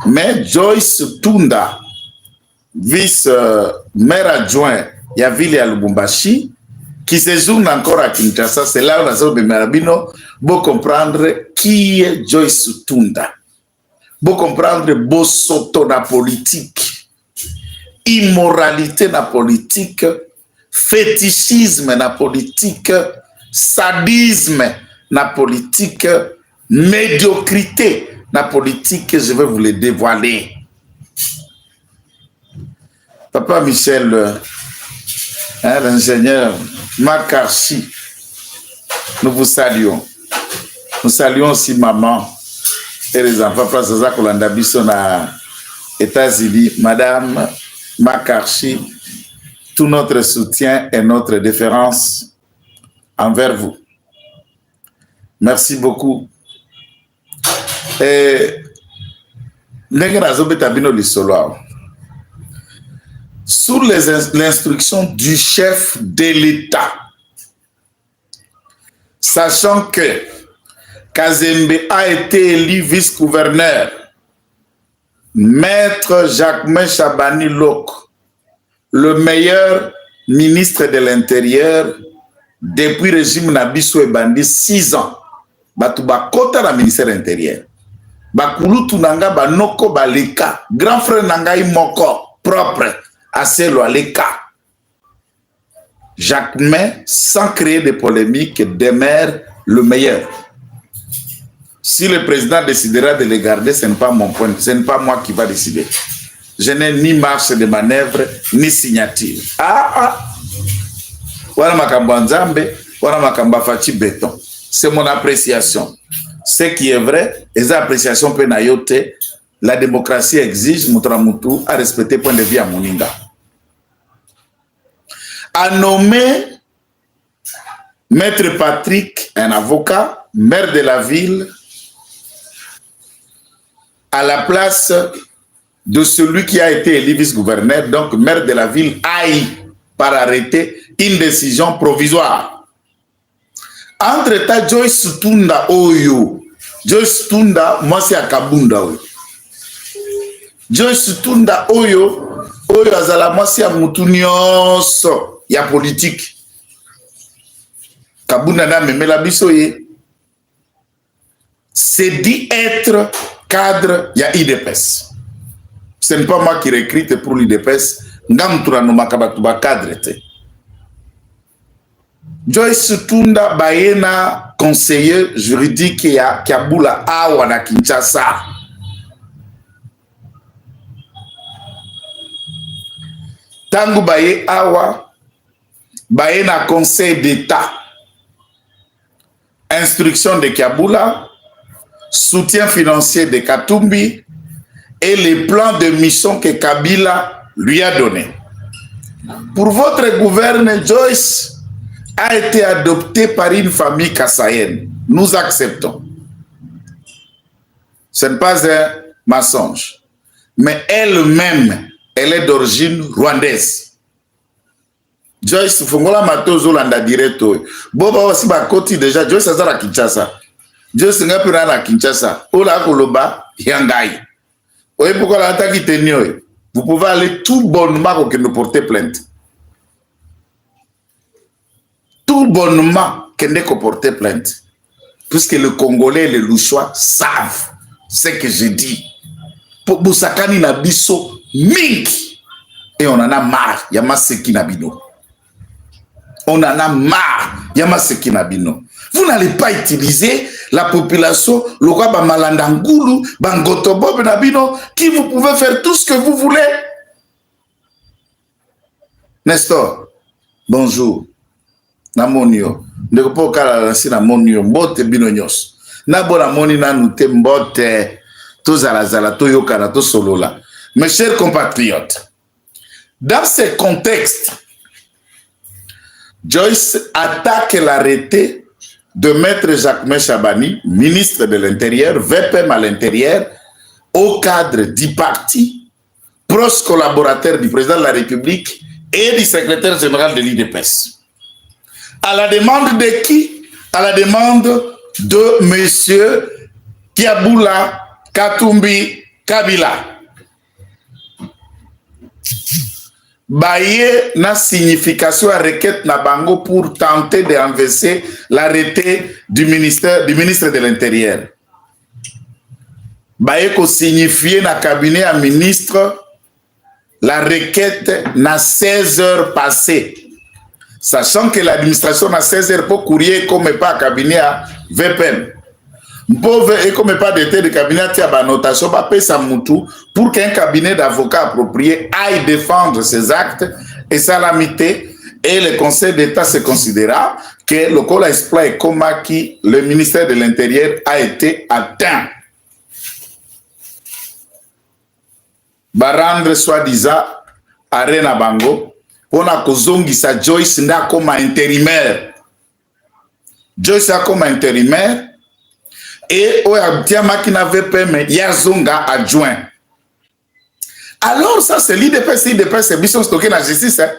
Mais Joyce Tunda, vice-maire adjoint de la ville de Lubumbashi, qui séjourne encore à Kinshasa, c'est là où la zone de Merabino, pour comprendre qui est Joyce Tunda. Pour comprendre Bosoto na politique, immoralité na politique, fétichisme na politique, sadisme na politique, médiocrité na politique, je vais vous le dévoiler. Papa Michel, l'ingénieur Makarchi, nous vous saluons. Nous saluons aussi maman et les enfants. Papa Zaza Kolanda Bisso na États-Unis. Madame Makarchi, tout notre soutien et notre déférence envers vous. Merci beaucoup. Et sous l'instruction du chef de l'État, sachant que Kazembe a été élu vice-gouverneur, Maître Jacquemain Chabani Lok, le meilleur ministre de l'Intérieur depuis le régime Nabiso et Bandi 6 ans, Batouba Kota la ministère de l'Intérieur. Bakulu Tunanga Banoko Baleka, grand frère Nangai Moko, propre à Selo Aleka. Jacquemain, sans créer de polémique, demeure le meilleur. Si le président décidera de les garder, ce n'est pas mon point, ce n'est pas moi qui va décider. Je n'ai ni marche de manœuvre, ni signature. Voilà ma kambanzambe, voilà ma kambafachi béton. C'est mon appréciation. Ce qui est vrai, les appréciations penayote, la démocratie exige Moutramoutou à respecter point de vue à Moninga. A nommé Maître Patrick, un avocat, maire de la ville, à la place de celui qui a été élu vice-gouverneur, donc maire de la ville, aille par arrêter une décision provisoire. Entre-temps, Joyce Tunda Oyo. Joyce Tunda, moi c'est à Kabunda. Joyce Tunda Oyo. Oyo azala, moi c'est à Moutounioso. Il y a politique. Kabunda na memela bisoye. C'est dit être cadre, il y a IDPS. Ce n'est pas moi qui recrute pour l'IDPS. Ngamtura no makabatuba cadre te. Joyce Tunda Baena, conseiller juridique ya Kiabula Awa na Kinshasa. Tangu Baye Awa, Baena conseil d'État. Instruction de Kiabula, soutien financier de Katumbi et les plans de mission que Kabila lui a donné. Pour votre gouverne, Joyce a été adoptée par une famille kassaïenne. Nous acceptons. Ce n'est pas un mensonge. Mais elle-même, elle est d'origine rwandaise. Joyce Fongola Matozo Landa Directo. Boba aussi ba koti déjà. Joyce Azara Kinshasa. Joyce Ngapira na Kinshasa. Ola Koloba Yangai. Oye pourquoi la attaque tenue. Vous pouvez aller tout bonnement que nous porter plainte. Tout bonnement qu'elle n'est qu'à porter plainte. Puisque le Congolais et les Louchois savent ce que je dis. Pour Boussakani Nabiso, Mink. Et on en a marre. Yamaseki Nabino. On en a marre. Yamaseki Nabino. Vous n'allez pas utiliser la population, le roi Bamalandangulu, Bangotobo Nabino, qui vous pouvez faire tout ce que vous voulez. Nestor, bonjour. Namonio, ne pas caler na monio, mbote binonyos. Nabo la moni na nute mbote, to zala to yokana to solola. Mes chers compatriotes, dans ce contexte, Joyce attaque l'arrêté de Maître Jacquemain Chabani, ministre de l'Intérieur, VPM à l'Intérieur, au cadre du parti, proche collaborateur du président de la République et du secrétaire général de l'IDPS. À la demande de qui? À la demande de monsieur Kiabula Katumbi Kabila. Baye na signification à requête na bango pour tenter de renverser l'arrêté du ministre de l'Intérieur. Baye ko signifier na cabinet à ministre la requête na 16 heures passées. Sachant que l'administration na 16 heures pour courrier comme pas cabinet à VPN. Et comme pas d'été de cabinet à notation, pour qu'un cabinet d'avocats approprié aille défendre ses actes et salamité, et le Conseil d'État se considéra que le col exploit et comme qui le ministère de l'Intérieur a été atteint. Barandre soi-disant Arena Bango, on a kozongisa Joyce nda comme intérimaire. Joyce a comme intérimaire. Et Oyabtiama qui n'avait pas mais Yazonga adjoint. Alors ça c'est l'IDPS, c'est mission stocké dans la justice hein,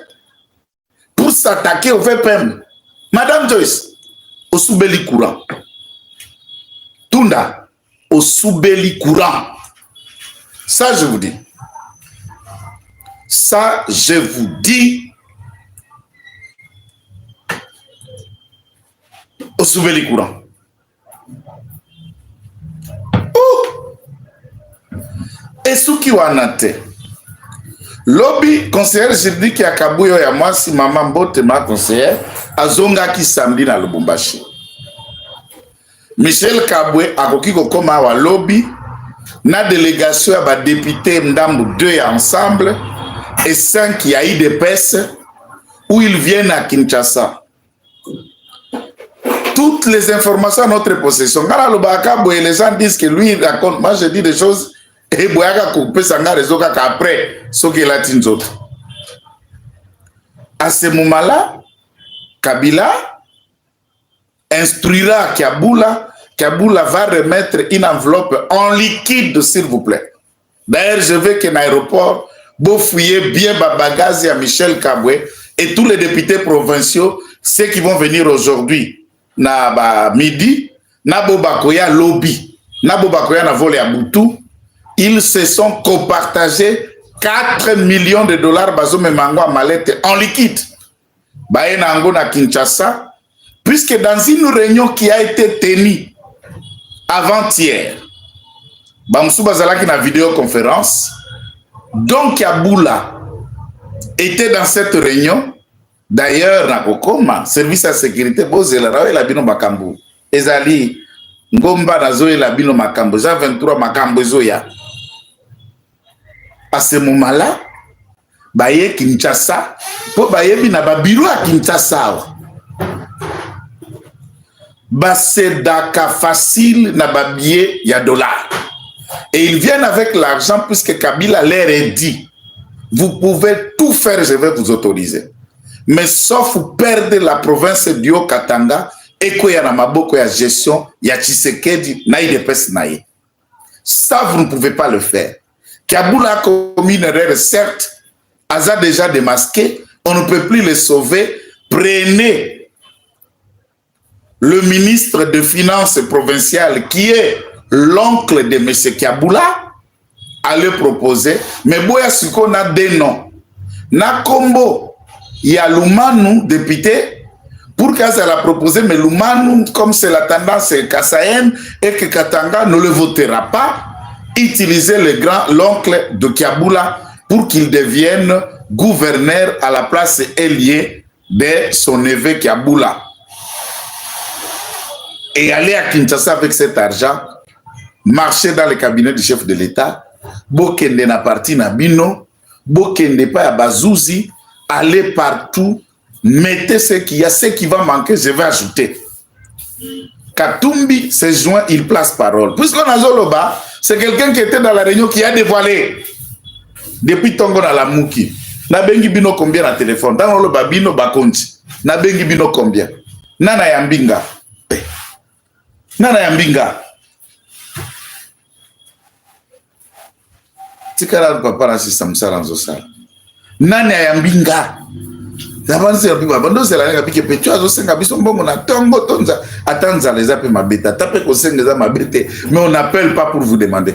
pour s'attaquer au VPM. Madame Joyce, au soubeli courant. Tunda, au soubeli courant. Ça je vous dis. Ça je vous dis. Au soubeli courant. Et ce qui wanate lobby conseiller juridique ya Kabuyo ya mwasi maman Mbote ma conseiller azonga ki samedi na Lubumbashi. Michel Kabwe akoki kokoma wa lobby na délégation ya ba député Ndambu 2 ensemble et 5 ya IDPS où ils viennent à Kinshasa. Toutes les informations à notre possession. Quand les gens disent que lui il raconte, moi je dis des choses. Et Boyaga coupé sanga réseau qu'après ce qu'il a dit d'autres. À ce moment-là, Kabila instruira Kaboula va remettre une enveloppe en liquide, s'il vous plaît. D'ailleurs, je veux qu'un aéroport, vous fouillez bien Babagazi à Michel Kabwe et tous les députés provinciaux, ceux qui vont venir aujourd'hui, na midi, na Bobakoya lobby, na Bobakoya na volé à Boutou. Ils se sont copartagés 4 millions de dollars bazome mango malette en liquide. Baena ango na Kinshasa, puisque dans une réunion qui a été tenue avant-hier, Bamsou Bazalaki na vidéoconférence, donc Kaboula était dans cette réunion. D'ailleurs, na Kokoma, service à sécurité, Bozela la bino makambu. Ezali Ngomba nazoe la bino makambu, Jean 23 makambu zoya. À ce moment-là, baye Kinshasa, po baye bina ba bureau à Kinshasa. Basedaka facile na ba billet ya dollar. Et ils viennent avec l'argent puisque Kabila leur a dit, vous pouvez tout faire, je vais vous autoriser. Mais sauf perdre la province du Haut-Katanga et qu'il y a na maboko ya gestion, ya Tshisekedi, na IDPS naïe. Ça, vous ne pouvez pas le faire. Kaboula a commis une erreur, certes, Aza déjà démasqué, on ne peut plus le sauver. Prenez le ministre de Finances provincial, qui est l'oncle de M. Kaboula, à le proposer. Mais Boya Siko a des noms. Na Kombo, il y a Lumanu, député, pour qu'elle l'a proposé, mais Lumanu, comme c'est la tendance kassaïenne, et que Katanga ne le votera pas, utiliser l'oncle de Kaboula pour qu'il devienne gouverneur à la place ailier de son neveu Kaboula. Et aller à Kinshasa avec cet argent, marcher dans le cabinet du chef de l'État, Bokende na parti na bino, Bokende pas à Bazouzi, aller partout, mettez ce qu'il y a, ce qui va manquer, je vais ajouter. Katumbi se joint, il place parole. Puisqu'on a Zoloba, c'est quelqu'un qui était dans la réunion qui a dévoilé depuis Tongo dans la Mouki. Na bengi bino combien na téléphone? Dans le babino bakonti. Na bengi bino combien? Nana Yambinga. Nana Yambinga. Tikala papa na system salanzo sala. Nana Yambinga. Zabanze ya biba bando sela nga pike pecho azo senga biso mbongo na Tongo tonza atanza les appels mabeta tape ko senga za mabete mais on n'appelle pas pour vous demander.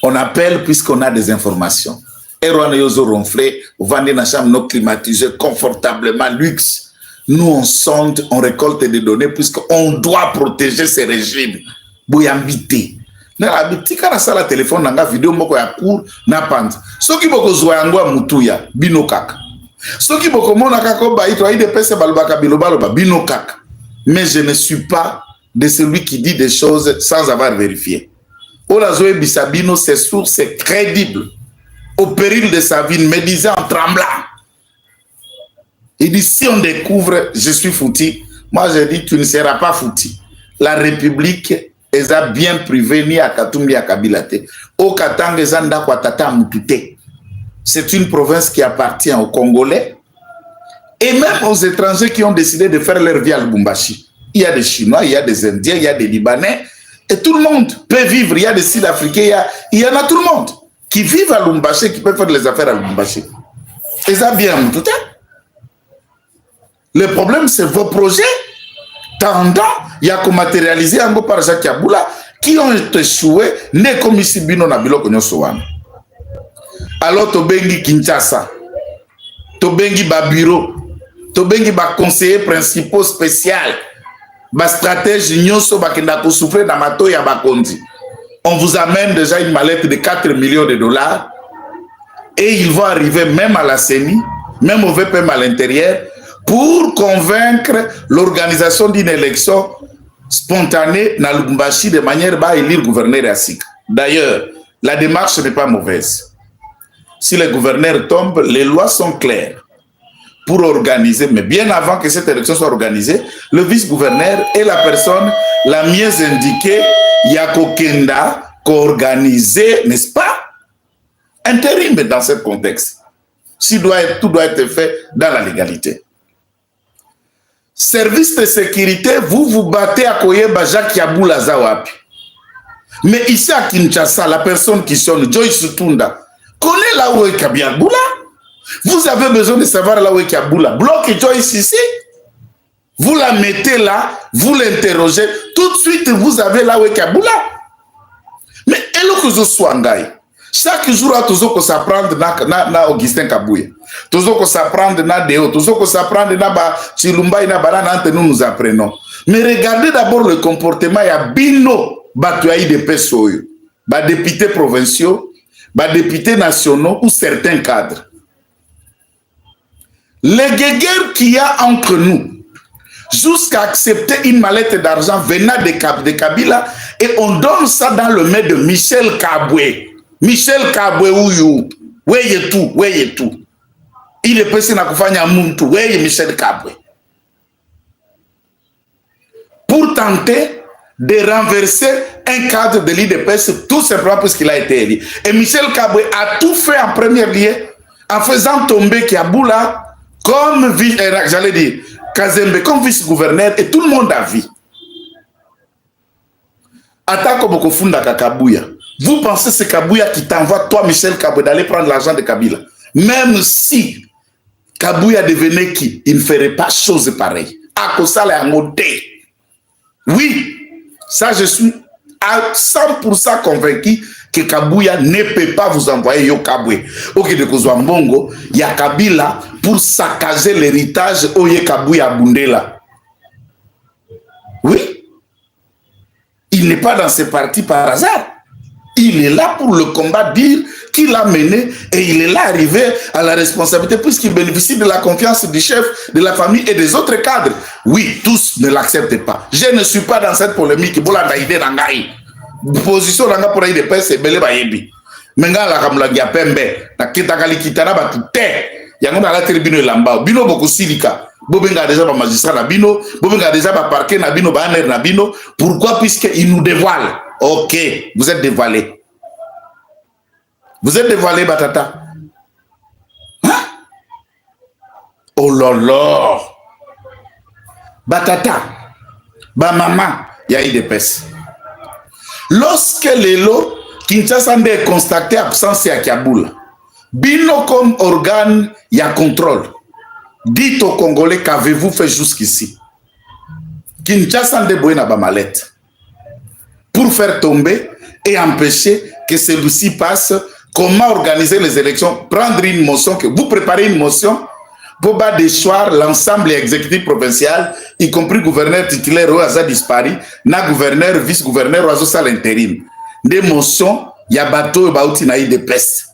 On appelle puisqu'on a des informations. Et on a ronflé, on va dans la chambre climatisée confortablement, luxe. Nous, on sonde, on récolte des données puisqu'on doit protéger ces régimes. Bouyambité. Na habiti kana sala téléphone nanga vidéo moko ya cour na pante. Soki boko zwa yango mutuya bino kaka. Soki boko mona kako ba ito aide pese balobaka bilobaloba bino kaka. Mais je ne suis pas de celui qui dit des choses sans avoir vérifié. Olazoe Bisabino, ses sources crédibles, au péril de sa vie, me disait en tremblant. Il dit, si on découvre, je suis foutu. Moi, je dis, tu ne seras pas foutu. La République, elle a bien privé ni à Katoum ni à Kabilate. Au Katang, c'est une province qui appartient aux Congolais et même aux étrangers qui ont décidé de faire leur vie à Lubumbashi. Il y a des Chinois, il y a des Indiens, il y a des Libanais. Et tout le monde peut vivre. Il y a des Sud-Africains, il y en a tout le monde qui vivent à Lubumbashi, qui peuvent faire les affaires à Lubumbashi. Et ça bien, tout à. Le problème, c'est vos projets tendant, il y a qu'on matérialiser un peu par Jacques Yaboula, qui ont échoué, né comme ici, Bino Nabilo Konyosowan. Alors, Tobengi Kinshasa, Tobengi Babiro, Tobengi ba conseiller principal spécial. Ma stratégie, on vous amène déjà une mallette de 4 millions de dollars et ils vont arriver même à la CENI, même au VPM à l'intérieur, pour convaincre l'organisation d'une élection spontanée dans Lubumbashi de manière à élire le gouverneur Yassik. D'ailleurs, la démarche n'est pas mauvaise. Si le gouverneur tombe, les lois sont claires pour organiser, mais bien avant que cette élection soit organisée, le vice-gouverneur est la personne la mieux indiquée, Yako Kenda, qu'organiser, n'est-ce pas, intérim dans ce contexte. Si tout doit être fait dans la légalité. Service de sécurité, vous vous battez à Koyeba Jacques Yaboula Zawapi. Mais ici à Kinshasa, la personne qui sonne, Joyce Tunda, connaît là où est Kabiaboula. Vous avez besoin de savoir là où est Kaboula. Bloque Joyce ici. Vous la mettez là, vous l'interrogez. Tout de suite, vous avez là où est Kaboula. Mais elle que je sois en gaï. Chaque jour, toujours que ça prend na Augustin Kabouya. Toujours que ça prend na Deo. Toujours que ça prend na Chilumba et na Banana, nous apprenons. Mais regardez d'abord le comportement. Il y a Bino Batuaï de Pessoyo. Députés provinciaux, députés nationaux ou certains cadres. Les guéguerres qu'il y a entre nous, jusqu'à accepter une mallette d'argent venant de Kabila, et on donne ça dans le main de Michel Kaboué. Michel Kaboué, où est tout. Il est passé dans le monde, où est Michel Kaboué. Pour tenter de renverser un cadre de l'IDPS, tout simplement parce qu'il a été élu. Et Michel Kaboué a tout fait en premier lieu, en faisant tomber Kaboula comme, j'allais dire, Kazembe comme vice-gouverneur, et tout le monde a vu. Atako Bokofunda Kabouya. Vous pensez que c'est Kabouya qui t'envoie, toi, Michel Kabouya, d'aller prendre l'argent de Kabila. Même si Kabouya devenait qui, il ne ferait pas chose pareille. Akosala Yangote. Oui, ça je suis à 100% convaincu que Kabouya ne peut pas vous envoyer Yo Kaboué. Ok, de Kozwambongo, il y a Kabila pour saccager l'héritage Oye Kabouya Bundela. Oui. Il n'est pas dans ce parti par hasard. Il est là pour le combat, dire qu'il a mené et il est là arrivé à la responsabilité puisqu'il bénéficie de la confiance du chef de la famille et des autres cadres. Oui, tous ne l'acceptent pas. Je ne suis pas dans cette polémique. Position nanga pour aider pèse belé ba yebi. Menga la kamla ya pembe na kitakali kitana ba tuté. Yango na la tribune lamba. Bino boko silika. Bobenga déjà ba magistrat na bino, bobenga déjà ba parquet na bino, ba aner na bino. Pourquoi? Puisque il nous dévoile. OK, vous êtes dévoilé. Vous êtes dévoilé Batata. Hein? Oh là là. Batata. Ba maman, ya IDPS. Lorsque l'élo Kinshasa est constaté absence à Kaboula, Bino comme organe, il y a contrôle. Dites aux Congolais qu'avez-vous fait jusqu'ici? Kinshasa est boé na ba mallette pour faire tomber et empêcher que celui-ci passe, comment organiser les élections, prendre une motion, que vous préparez une motion pour déchoir l'ensemble exécutif provincial, y compris gouverneur titulaire ou a disparu, na gouverneur, vice-gouverneur ou à l'intérim. Des motions, il y a bateau et baouti na de peste.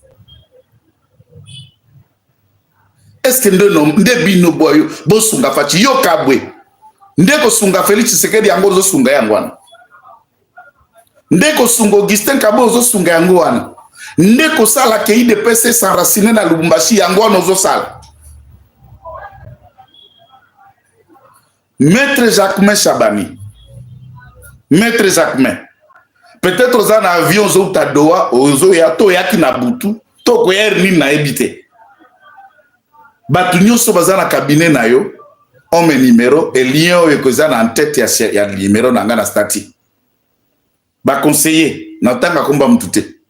Est-ce que nde bino boyo bo sunga fachi yo kabwe nde ko sunga Félix Tshisekedi yango zo sunga yangwana nde ko sunga Augustin Kabo zo sunga yangwana nde ko sala ke IDPS s'enraciner na Lubumbashi yangwana zo sala Maître Jacquemain Chabani Maître Jacquemain peut-être aux en avion zo tadoa ozo ya to yaki na butu to ko yer ni na ebité Batunyo so bazana cabinet na yo homme numéro et lien o ekozana en tête ya numéro na ngana stati ba conseiller na tanga komba mutute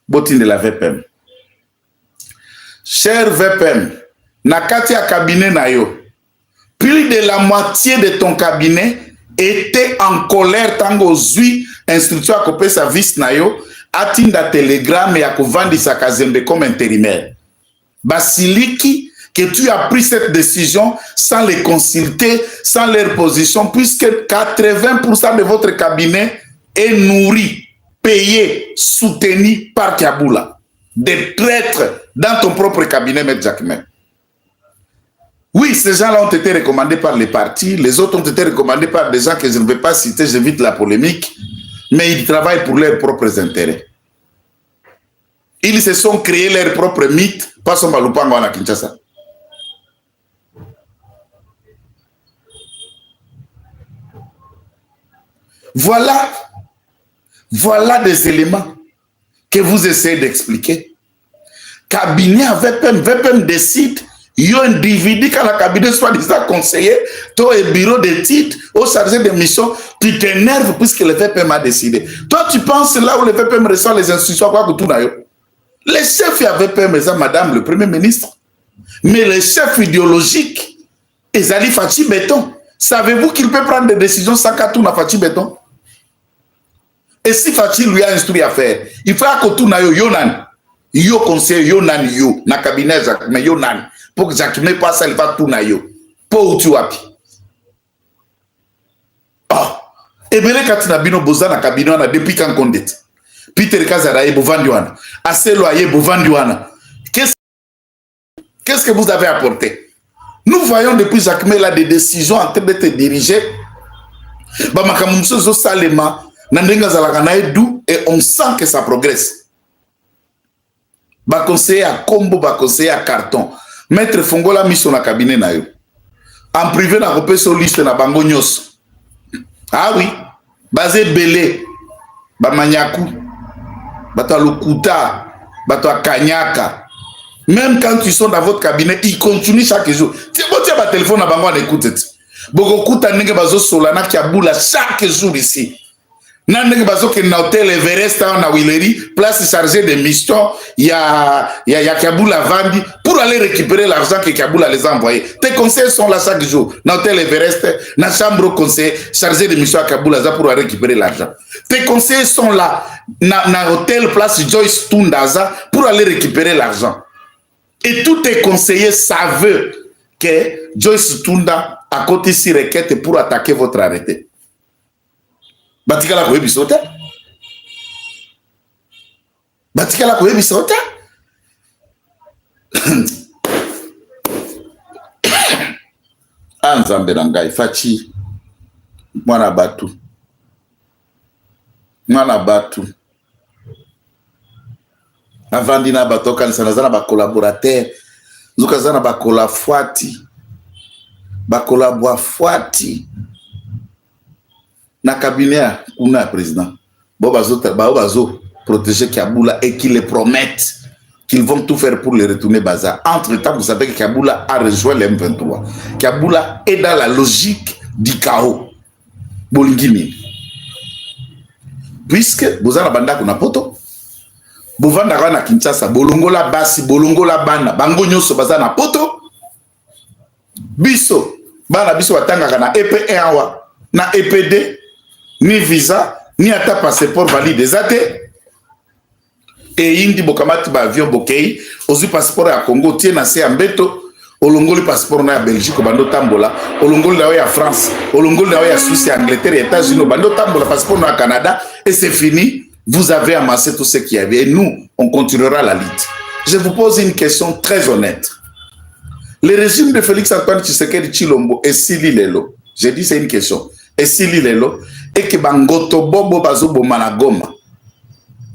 botine la VPM cher VPM na kati ya cabinet na yo plus de la moitié de ton cabinet était en colère tango zui instruction à couper sa vis na yo atinda telegram ya kovandisa Kazembe comme intérimaire Basiliki que tu as pris cette décision sans les consulter, sans leur position, puisque 80% de votre cabinet est nourri, payé, soutenu par Kiaboula. Des traîtres dans ton propre cabinet, M. Jacquemain. Oui, ces gens-là ont été recommandés par les partis, les autres ont été recommandés par des gens que je ne vais pas citer, j'évite la polémique, mais ils travaillent pour leurs propres intérêts. Ils se sont créés leurs propres mythes, pas son Balupango à Kinshasa. Voilà des éléments que vous essayez d'expliquer. Cabinet avec VPM décide, il y a un individu quand le cabinet soit disant conseiller, toi et bureau de titre, au chargé de mission, tu t'énerves puisque le VPM a décidé. Toi tu penses là où le VPM reçoit les instructions, quoi que tout n'a eu. Les chefs à VPM, c'est madame le premier ministre. Mais les chefs idéologiques, ils allaient Fachi Béton. Savez-vous qu'il peut prendre des décisions sans qu'à tout n'a Fachi Béton? Et si Fachi lui a instruit à faire, il faut que tout n'a yo nan. Yo conseil yo nan yo na cabinet Jacquemain yo nan pour que Jacquemain passe il va tout na yo. Pour tu api. Ah, et bien katina bino boza na cabinet na depuis quand kondet. Peter Kazara e bovandiwana. Aselo aye bovandiwana. Qu'est-ce que vous avez apporté? Nous voyons depuis Jacquemain là des décisions en train d'être dirigées. Ba makamumso zo salema. Et on sent que ça progresse. Ba conseiller à combo, ba conseiller à carton. Maître Fongola mis son cabinet na yo. En privé na repé sur liste na bango nyos. Ah oui, basé belé, ba manyaku, bato lukuta, bato kanyaka. Même quand ils sont dans votre cabinet, ils continuent chaque jour. Tiens, bon, tiens, ba téléphone na bango on écoute. Boko kuta nenge bazo solana Kiaboula chaque jour ici. Nandeng bazo ke na hôtel Everest na Wileri, place chargée de mission, il y a Kiaboula Vandi pour aller récupérer l'argent que Kiaboula les a envoyé. Tes conseils sont là chaque jour. Na hôtel Everest, na chambre conseil chargé de mission à Kiaboula pour aller récupérer l'argent. Tes conseils sont là na hôtel place Joyce Tundaza pour aller récupérer l'argent. Et tous tes conseillers savent que Joyce Tunda a côté si requête pour attaquer votre arrêté. Batikala ko ebisote. Batikala ko ebisote. Anzambe nangai Fachi. Mwana batu. Mwana batu. Avandi na bato kanisa zana ba collaborateur. Zuka zana ba kolafuati. Ba kolabwa fuati. Na cabinet kuna président bazo protéger Kiaboula et qu'ils le promettent qu'ils vont tout faire pour le retourner bazar. Entre temps, vous savez que Kiaboula a rejoint le M23. Kiaboula est dans la logique du chaos. Bolingini. Puisque vous avez banda kuna poto, vous vendez na Kinshasa, bolongola basi, bolongola bana, bango nyoso baza na poto. Biso, bana biso batanga na EP1 wa, na EP2. Ni visa, ni ata passeport valide. et indi bokamati ba avion bokei ozu passeport ya Congo tie na se ambeto olongoli passeport na ya Belgique bando tambola olongoli na ya France olongoli na ya Suisse ya Angleterre et États-Unis bando tambola passeport na Canada et c'est fini. Vous avez amassé tout ce qu'il y avait et nous on continuera la lutte. Je vous pose une question très honnête. Le régime de Félix Antoine Tshisekedi Tshilombo et Sili Lelo, j'ai dit c'est une question, et Sili Lelo, et que Bangoto Bobo Bazobo Managoma,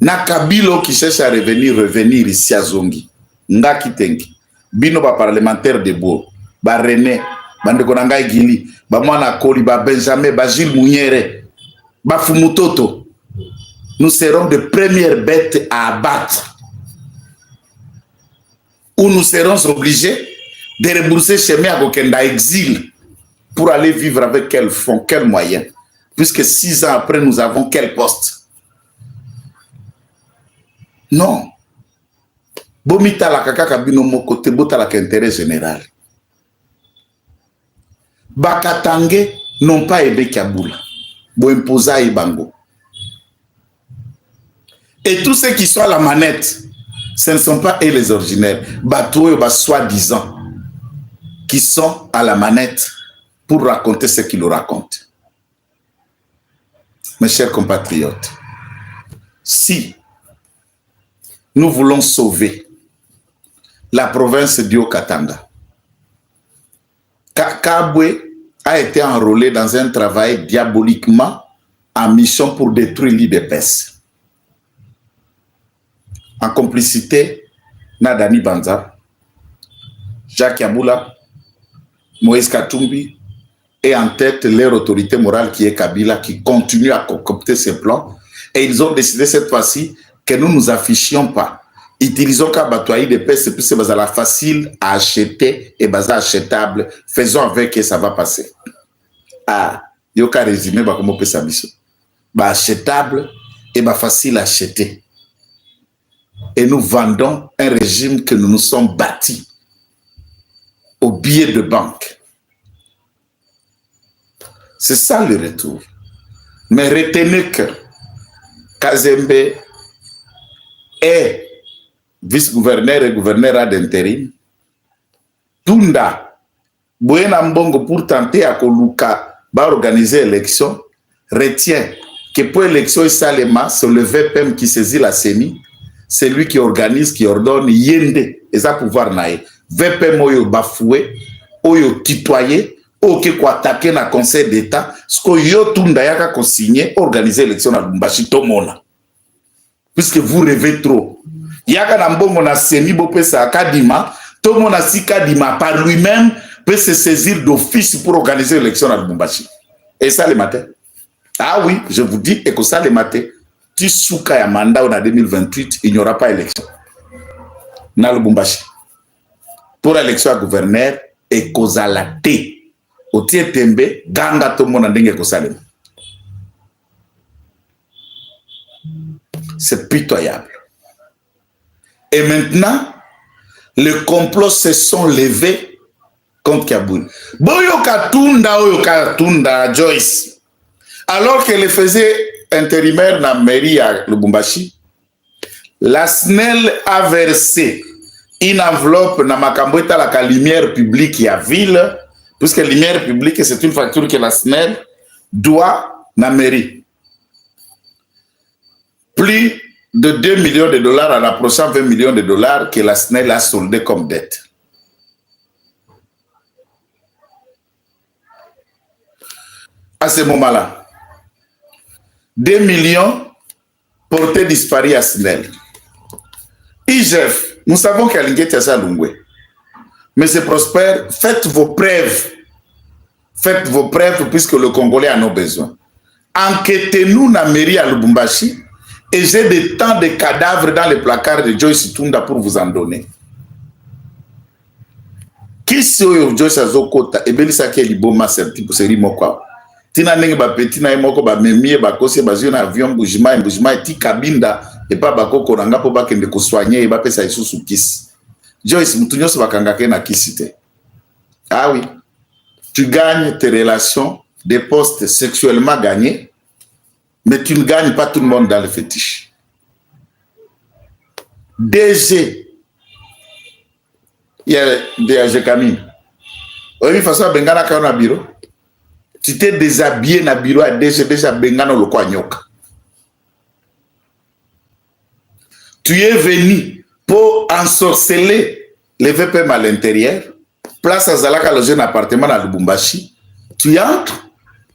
na Kabilo qui cherche à revenir ici à Zongi, nga Kitengi, bino ba parlementaire de Bourg, ba René, Bandekonanga Gili, ba Mwana Koli, ba Benjamin, ba Gilles Mouniere, ba Fumutoto, nous serons de premières bêtes à abattre, où nous serons obligés de rembourser chemin à Kokenda exil pour aller vivre avec quel fonds, quel moyen, puisque 6 ans après, nous avons quel poste? Non. Bomita la kaka bino moko te bota la intérêt général. Bakatange n'ont pas aidé Kaboula. Bo imposa Ibango. Et tous ceux qui sont à la manette, ce ne sont pas eux les originaires. Bateau soi-disant qui sont à la manette pour raconter ce qu'ils nous racontent. Mes chers compatriotes, si nous voulons sauver la province d'Haut-Katanga, Kabwe a été enrôlé dans un travail diaboliquement en mission pour détruire l'IDPS. En complicité, Nadani Banza, Jacques Yaboula, Moïse Katumbi, et en tête leur autorité morale qui est Kabila, qui continue à concocter ses plans. Et ils ont décidé cette fois-ci que nous ne nous affichions pas. Utilisons Kabatoaï de paix, c'est plus facile à acheter et achetable. Faisons avec et ça va passer. Ah, il y a un résumé, comment on peut s'amuser. Achetable et facile à acheter. Et nous vendons un régime que nous nous sommes bâtis au billet de banque. C'est ça le retour. Mais retenez que Kazembe est vice-gouverneur et gouverneur d'intérim. Tunda, Boyena Mbongo pour tenter à Koluka organiser l'élection, retient que pour l'élection, c'est le VPM qui saisit la CENI. C'est lui qui organise, qui ordonne, yende, et ça pouvoir naïe. VPM oyo bafoué, oyo tutoyé, oyo ko attaquer na conseil d'état, ce que yo tunda yaka ko signer, organiser l'élection na Lubumbashi tomona. Puisque vous rêvez trop. Yaka na mbongo na seni bo pesa akadima, tomona si kadima par lui-même peut se saisir d'office pour organiser l'élection na Lubumbashi. Et ça le matin. Ah oui, je vous dis, et que ça le matin. Si souka ya mandat en 2028, il n'y aura pas élection. Na Lubumbashi. Pour l'élection à gouverneur, et kozalate. Otie tembe, ganga to mona ndenge kosalem. C'est pitoyable. Et maintenant, les complots se sont levés contre Kaboul. Boyo Katunda Joyce. Alors qu'elle faisait intérimaire dans la mairie à Lubumbashi, la SNEL a versé une enveloppe dans Makamboueta la lumière publique à ville, puisque la lumière publique c'est une facture que la SNEL doit dans la mairie. Plus de 2 millions de dollars en approchant 20 millions de dollars que la SNEL a soldé comme dette. À ce moment-là, 2 millions portés disparus à SNEL. IGF, nous savons qu'Alingé Tiassa Lungwe. Mais c'est prospère, faites vos preuves. Faites vos preuves puisque le Congolais en a besoin. Enquêtez-nous dans la mairie à Lubumbashi et j'ai des tas de cadavres dans les placards de Joyce Tunda pour vous en donner. Qui c'est Joyce Azokota et Belisa Keliboma c'est Mokwa? Tina nenge ba petit na moko ba memie ba kosi ba zio na avion bujima ti kabinda et pas ba koko nanga po ba kende ko soigner et ba pesa isusu kisi. Joyce mutunyo so bakanga ke na kisite. Ah oui. Tu gagnes tes relations, des postes sexuellement gagnés, mais tu ne gagnes pas tout le monde dans le fétiche. DG. Il y a DG Camille. Oui, façon Bengana quand on a bureau. Tu t'es déshabillé dans le bureau à DG déjà Bengana le Kwanyoka. Tu es venu pour ensorceler les VPM à l'intérieur. Place à Zalaka, le jeune appartement à Lubumbashi. Tu entres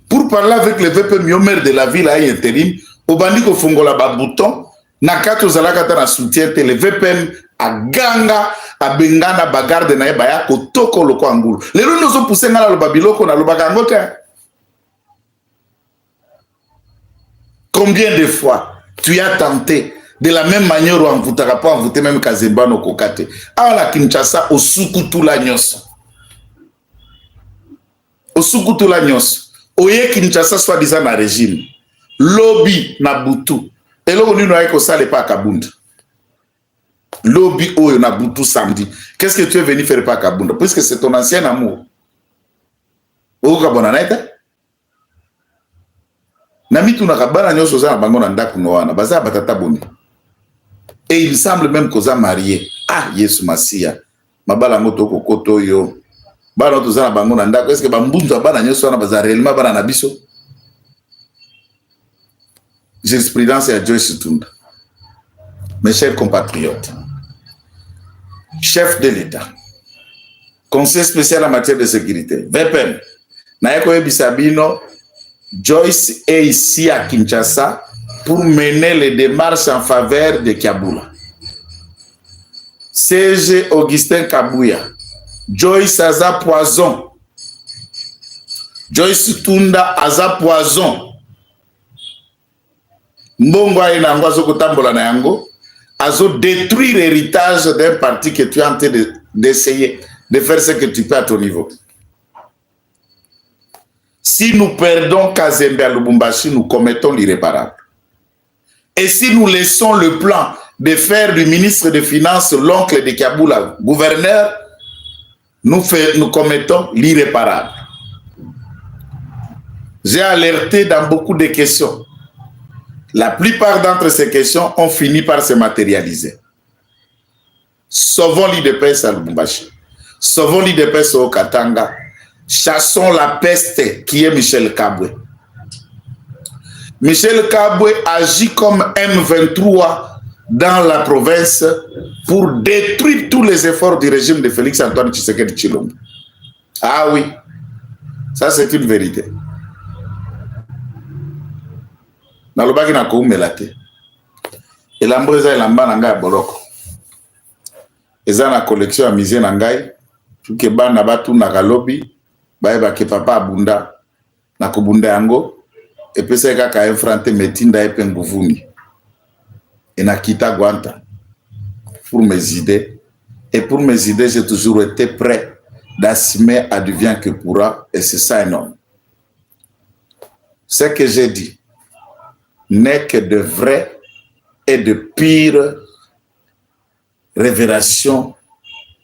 pour parler avec les VPM Yomer de la ville à intérim. Au bandit ko fongola ba bouton. Nakato Zalaka ta na soutien les VPM à Ganga à Bengana bagarde na ebaya ko toko loko angulu. Les gens nous ont poussé ngala lo babiloko na lo bagangote. Combien de fois tu as tenté de la même manière où on ne voutera pas voter même Kazemba no Kokate. Ah la Kinshasa au Sukutu la nyos. Au Sukutu la nyos. Oye Kinshasa soit disant na régime. Lobby na Butu. Et là on nous a sale pas Kabunda. Lobby oyo na Butu samedi. Qu'est-ce que tu es venu faire pas Kabunda? Puisque c'est ton ancien amour. Oka bonaneta? Namitu na kabana nyoso za bango na ndaku noana. Baza batata boni. Et il semble même qu'on a marié. Ah, Yesu Masia. Mabala moto kokoto yo. Bana to za na bango na ndaku. Est-ce que bambunzo bana nyoso na baza réellement bana na biso? Jurisprudence à Joyce Tunda. Mes chers compatriotes, chef de l'État, conseil spécial en matière de sécurité, VPN, Naeko Ebisabino, Joyce est ici à Kinshasa pour mener les démarches en faveur de Kiabula. CG Augustin Kabouya, Joyce Aza Poison, Joyce Tunda Aza Poison. Mbongo aina ngwazo kutambola na yango azo détruire l'héritage d'un parti que tu es en train d'essayer de faire ce que tu peux à ton niveau. Si nous perdons Kazembe à Lubumbashi, nous commettons l'irréparable. Et si nous laissons le plan de faire du ministre des Finances l'oncle de Kiabula gouverneur, nous commettons l'irréparable. J'ai alerté dans beaucoup de questions. La plupart d'entre ces questions ont fini par se matérialiser. Sauvons l'IDPS à Lubumbashi. Sauvons l'IDPS au Katanga. Chassons la peste qui est Michel Kabwe. Michel Kabwe agit comme M23 dans la province pour détruire tous les efforts du régime de Félix Antoine Tshisekedi Tshilombo. Ah oui, ça c'est une vérité. Nalobaki na koumela te. Elambo eza elamba na ngai boloko. Eza na collection ya musée na ngai. Puke bana batu na kalobi, baeba ke papa abunda na kobunda yango epesa kaka enfrante metinda epe nguvuni. Et na kita Guanta pour mes idées. Et pour mes idées, j'ai toujours été prêt d'assumer advient que pourra, et c'est ça énorme. Ce que j'ai dit n'est que de vraies et de pires révélations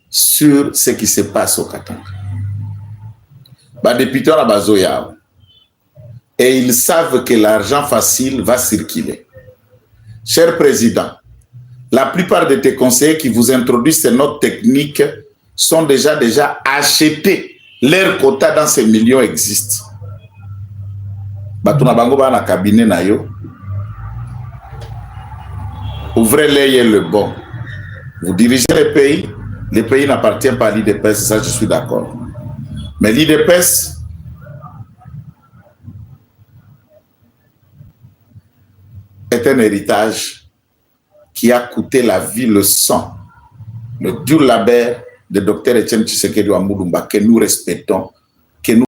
sur ce qui se passe au Katanga. Députés à Bazoya, et ils savent que l'argent facile va circuler. Cher président, la plupart de tes conseillers qui vous introduisent ces notes techniques sont déjà achetés. Leur quota dans ces millions existe. Batuna bango ba na cabinet na yo. Ouvrez-les le bon. Vous dirigez le pays n'appartient pas à l'IDPS, ça je suis d'accord. Mais l'IDPS est un héritage qui a coûté la vie, le sang, le dur labeur de Dr Etienne Tshisekedi Wamulumba que nous respectons